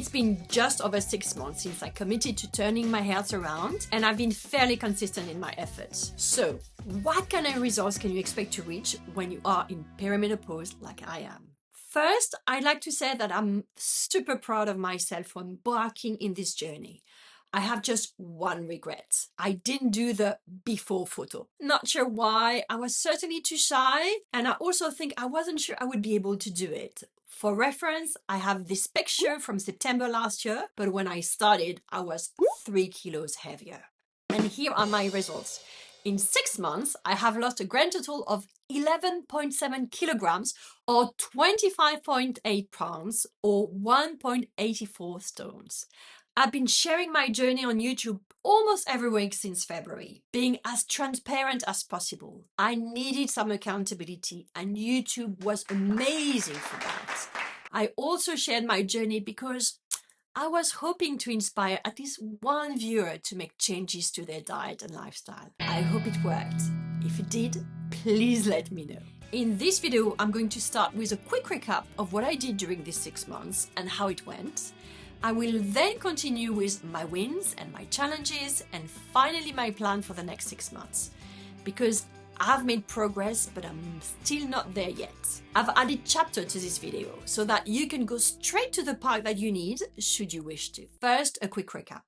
It's been just over 6 months since I committed to turning my health around, and I've been fairly consistent in my efforts. So, what kind of results can you expect to reach when you are in perimenopause like I am? First, I'd like to say that I'm super proud of myself for embarking in this journey. I have just one regret. I didn't do the before photo. Not sure why. I was certainly too shy, and I also think I wasn't sure I would be able to do it. For reference, I have this picture from September last year, but when I started, I was 3 kilos heavier. And here are my results. In 6 months, I have lost a grand total of 11.7 kilograms or 25.8 pounds or 1.84 stones. I've been sharing my journey on YouTube almost every week since February, being as transparent as possible. I needed some accountability, and YouTube was amazing for that. I also shared my journey because I was hoping to inspire at least one viewer to make changes to their diet and lifestyle. I hope it worked. If it did, please let me know. In this video, I'm going to start with a quick recap of what I did during these 6 months and how it went. I will then continue with my wins and my challenges, and finally my plan for the next 6 months. Because I've made progress, but I'm still not there yet. I've added chapters to this video so that you can go straight to the part that you need should you wish to. First, a quick recap.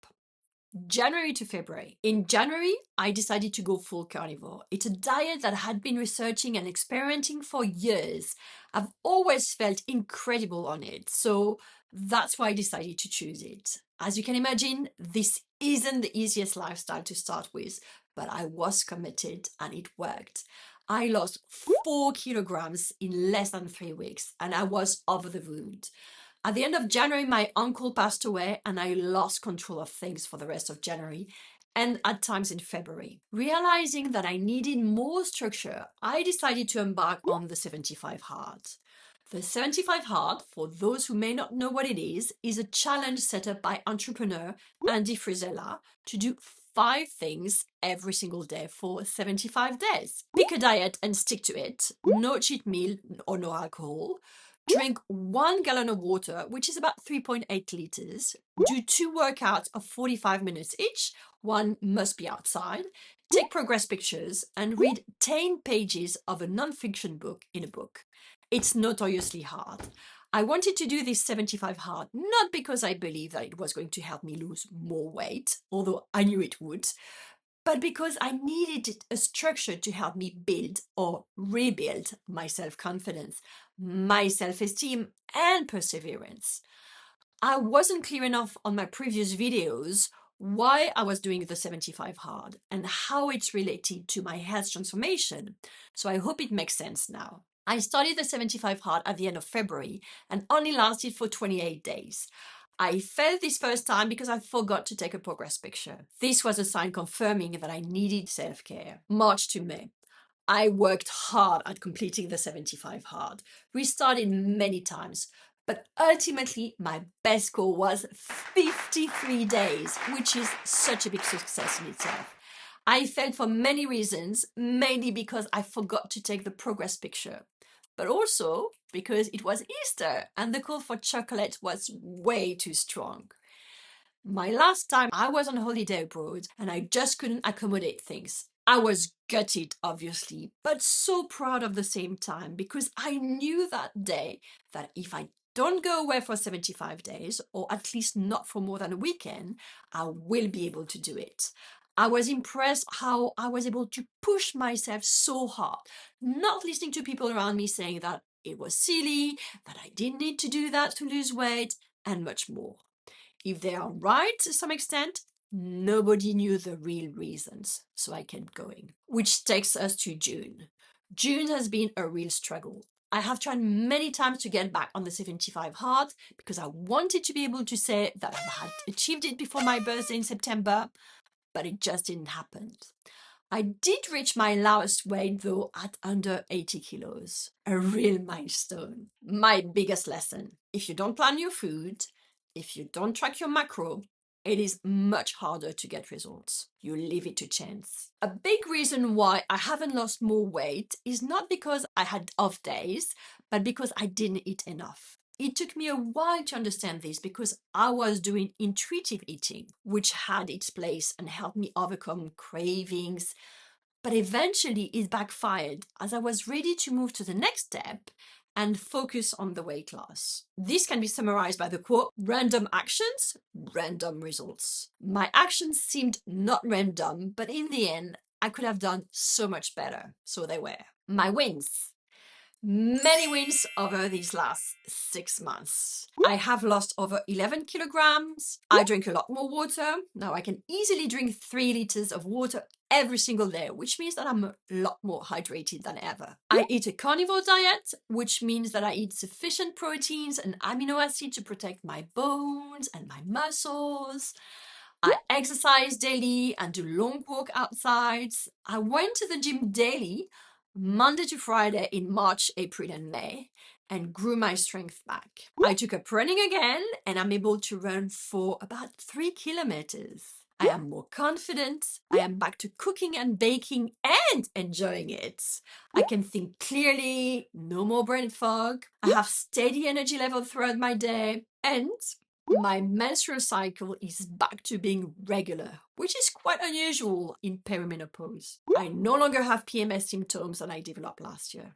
January to February. In January, I decided to go full carnivore. It's a diet that I had been researching and experimenting for years. I've always felt incredible on it, so that's why I decided to choose it. As you can imagine, this isn't the easiest lifestyle to start with, but I was committed and it worked. I lost 4 kilograms in less than 3 weeks, and I was over the moon. At the end of January, my uncle passed away and I lost control of things for the rest of January and at times in February. Realizing that I needed more structure, I decided to embark on the 75 Hard. The 75 Hard, for those who may not know what it is a challenge set up by entrepreneur Andy Frisella to do 5 things every single day for 75 days. Pick a diet and stick to it. No cheat meal or no alcohol. Drink 1 gallon of water, which is about 3.8 liters. Do 2 workouts of 45 minutes each. One must be outside. Take progress pictures and read 10 pages of a non-fiction book in a book. It's notoriously hard. I wanted to do this 75 Hard, not because I believed that it was going to help me lose more weight, although I knew it would, but because I needed a structure to help me build or rebuild my self-confidence, my self-esteem, and perseverance. I wasn't clear enough on my previous videos why I was doing the 75 Hard and how it's related to my health transformation, so I hope it makes sense now. I started the 75 Hard at the end of February and only lasted for 28 days. I failed this first time because I forgot to take a progress picture. This was a sign confirming that I needed self-care. March to May. I worked hard at completing the 75 Hard, restarted many times, but ultimately my best score was 53 days, which is such a big success in itself. I failed for many reasons, mainly because I forgot to take the progress picture, but also because it was Easter and the call for chocolate was way too strong. My last time I was on holiday abroad and I just couldn't accommodate things. I was gutted, obviously, but so proud at the same time because I knew that day that if I don't go away for 75 days, or at least not for more than a weekend, I will be able to do it. I was impressed how I was able to push myself so hard, not listening to people around me saying that it was silly, that I didn't need to do that to lose weight, and much more. If they are right to some extent, nobody knew the real reasons, so I kept going. Which takes us to June. June has been a real struggle. I have tried many times to get back on the 75 Hard because I wanted to be able to say that I had achieved it before my birthday in September, but it just didn't happen. I did reach my lowest weight though at under 80 kilos, a real milestone. My biggest lesson: if you don't plan your food, if you don't track your macro, it is much harder to get results. You leave it to chance. A big reason why I haven't lost more weight is not because I had off days, but because I didn't eat enough. It took me a while to understand this because I was doing intuitive eating, which had its place and helped me overcome cravings. But eventually it backfired as I was ready to move to the next step and focus on the weight loss. This can be summarized by the quote, random actions, random results. My actions seemed not random, but in the end, I could have done so much better. So they were. My wins. Many wins over these last 6 months. I have lost over 11 kilograms. I drink a lot more water. Now I can easily drink 3 liters of water every single day, which means that I'm a lot more hydrated than ever. I eat a carnivore diet, which means that I eat sufficient proteins and amino acids to protect my bones and my muscles. I exercise daily and do long walk outside. I went to the gym daily, Monday to Friday in March, April, and May, and grew my strength back. I took up running again, and I'm able to run for about 3 kilometers. I am more confident. I am back to cooking and baking and enjoying it. I can think clearly, no more brain fog. I have steady energy level throughout my day, and my menstrual cycle is back to being regular, which is quite unusual in perimenopause. I no longer have PMS symptoms that I developed last year,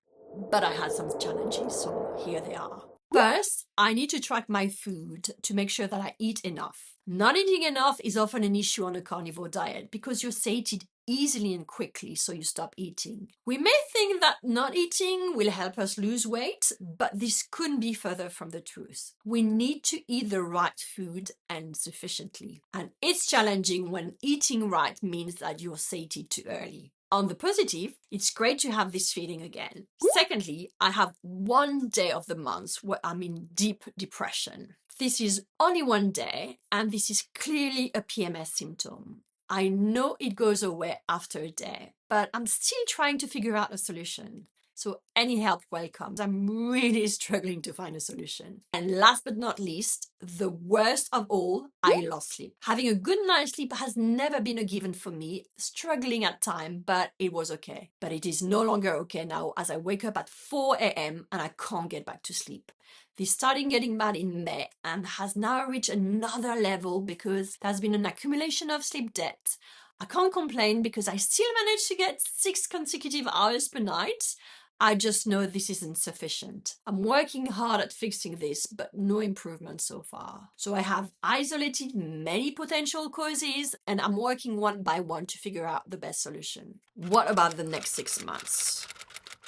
but I had some challenges, so here they are. First, I need to track my food to make sure that I eat enough. Not eating enough is often an issue on a carnivore diet because you're sated easily and quickly, so you stop eating. We may think that not eating will help us lose weight, but this couldn't be further from the truth. We need to eat the right food and sufficiently. And it's challenging when eating right means that you're sated too early. On the positive, it's great to have this feeling again. Secondly, I have 1 day of the month where I'm in deep depression. This is only 1 day, and this is clearly a PMS symptom. I know it goes away after a day, but I'm still trying to figure out a solution. So any help welcomes. I'm really struggling to find a solution. And last but not least, the worst of all, I lost sleep. Having a good night's sleep has never been a given for me, struggling at times, but it was okay. But it is no longer okay now as I wake up at 4 a.m. and I can't get back to sleep. This started getting bad in May and has now reached another level because there's been an accumulation of sleep debt. I can't complain because I still manage to get 6 consecutive hours per night. I just know this isn't sufficient. I'm working hard at fixing this, but no improvement so far. So I have isolated many potential causes and I'm working one by one to figure out the best solution. What about the next 6 months?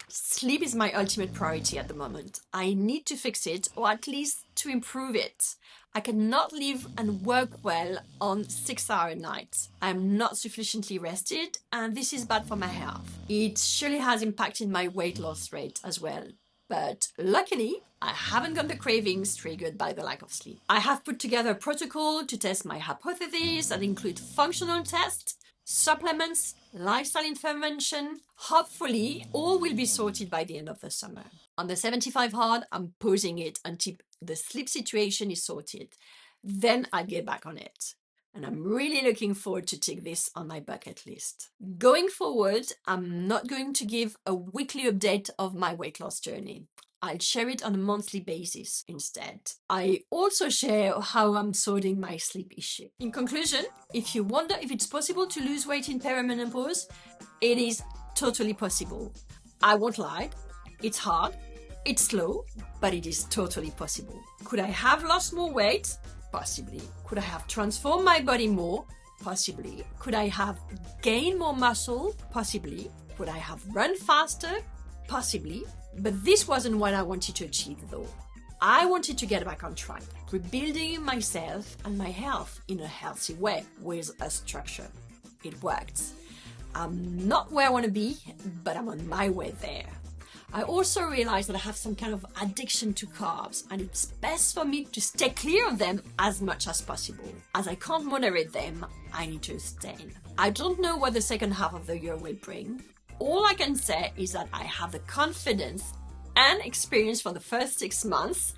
Sleep is my ultimate priority at the moment. I need to fix it, or at least to improve it. I cannot live and work well on 6-hour nights. I'm not sufficiently rested, and this is bad for my health. It surely has impacted my weight loss rate as well. But luckily, I haven't got the cravings triggered by the lack of sleep. I have put together a protocol to test my hypotheses that include functional tests, supplements, lifestyle intervention. Hopefully, all will be sorted by the end of the summer. On the 75 hard, I'm pausing it until the sleep situation is sorted. Then I'll get back on it. And I'm really looking forward to take this on my bucket list. Going forward, I'm not going to give a weekly update of my weight loss journey. I'll share it on a monthly basis instead. I also share how I'm sorting my sleep issue. In conclusion, if you wonder if it's possible to lose weight in perimenopause, it is totally possible. I won't lie, it's hard, it's slow, but it is totally possible. Could I have lost more weight? Possibly. Could I have transformed my body more? Possibly. Could I have gained more muscle? Possibly. Could I have run faster? Possibly. But this wasn't what I wanted to achieve though. I wanted to get back on track, rebuilding myself and my health in a healthy way with a structure. It worked. I'm not where I want to be, but I'm on my way there. I also realized that I have some kind of addiction to carbs, and it's best for me to stay clear of them as much as possible. As I can't moderate them, I need to abstain. I don't know what the second half of the year will bring. All I can say is that I have the confidence and experience for the first 6 months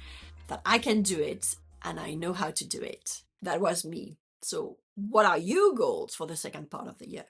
that I can do it, and I know how to do it. That was me. So what are your goals for the second part of the year?